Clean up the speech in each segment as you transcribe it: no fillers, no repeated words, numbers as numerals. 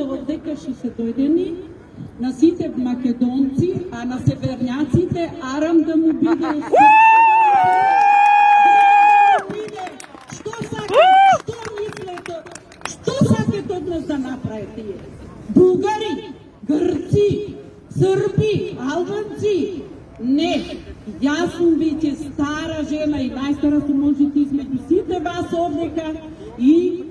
кажете овдека што се дојдени на сите македонци, а на северњаците арам да му биде што сакате од нас да направите? Бугари, Грци, Срби, Албанци? Не, јас сум веќе стара жена и најстара сум можете измеѓу сите вас овдека и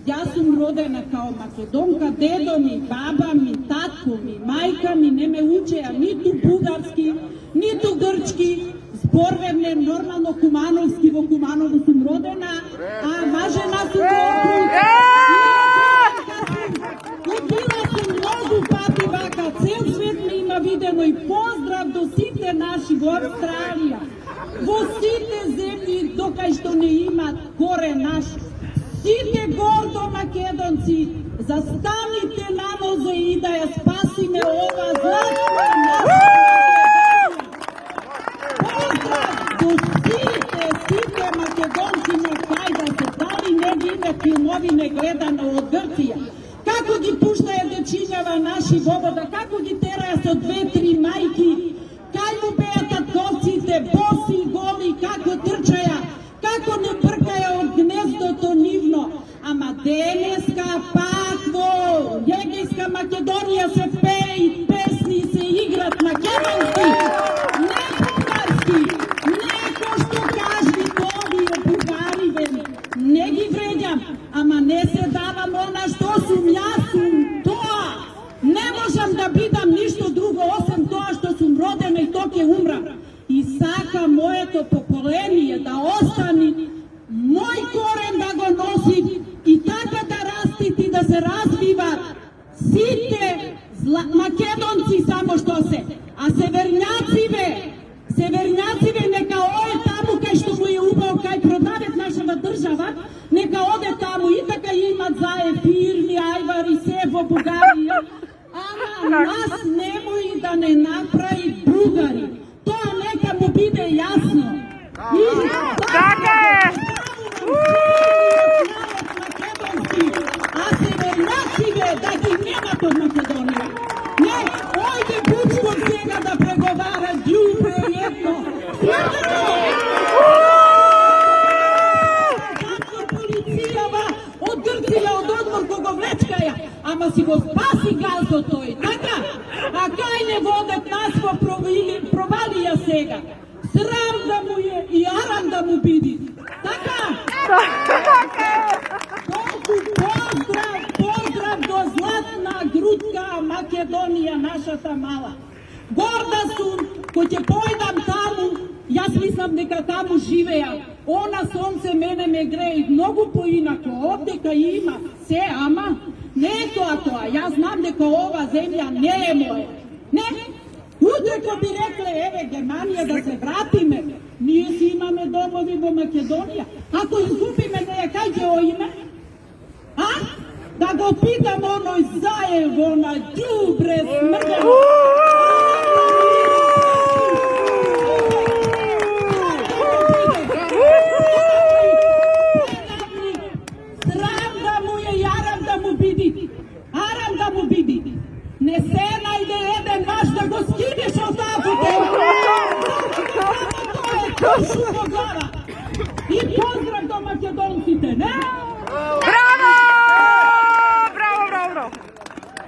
јас сум родена као македонка, дедо ми, баба ми, татко ми, мајка ми не ме учеа ниту бугарски, ниту грчки, зборвевне нормално кумановски, во Куманово сум родена, а мажена сум Ходила сум многу пати вака, цел свет ме има видено и поздрав до сите наши во Австралија, во сите земји докај што не имат коре наш. Сите гордо македонци, застаните на нозе и да ја спасиме ова златна наша Македонија. Поздрав до сите македонци на кај да се дали не виде филмови не гледано од Грција. Како ги пуштаја дечињава наши вобода, како ги тераја со 2-3 мајки, кај му беа татковците, боси и голи, како трчаја, како не бркаја од гнездото нивно. Ама денеска пак во Егејска Македонија се пее и песни и се играт македонски, не бугарски, не ко што кажи овие бугари, не ги вреѓам, ама не се давам она што сум, јас сум тоа. Не можам да бидам ништо друго осем тоа што сум родена и тоа ќе умрам. И сака моето поколение да остани мој корен да го носи и така да растити, да се развиват сите македонци само што се. А северњациве нека оде таму кај што му е убаво, кај продавет нашава држава, нека оде таму и така имат заe фирми, ајвари, се во Бугарија. Ама нас немој да не направи бугари. Тоа нека му биде јасно. Така е! А северњациве да ги немат од Македонија. Не, ојде Вучков сега да преговара ѓубре едно. Затвор полицијава од Грција, од одмор кога влечкаја, ама си го спаси газот тој, така? А кај не водат нас во провалија сега? Срам да му е и арам да му биди. Така? Поздрав до златна грудка Македонија, нашата мала. Горда сум, кој ќе појдам таму, јас мислам дека таму живеа. Она сонце мене ме греи многу поинако, овдека има се, ама не е тоа. Јас знам дека ова земја не е моја. Не? Утре ко би рекле, еве, Германија да се вратиме, ние си имаме домови во Македонија. Ако изгубиме неја, кај ќе оиме? А? Да го питам оној заево на ѓубре смрдено. Срам да му е и арам да му биди. Арам да му биди. Не се најде еден маж да го скинеш од тафото. Тоа е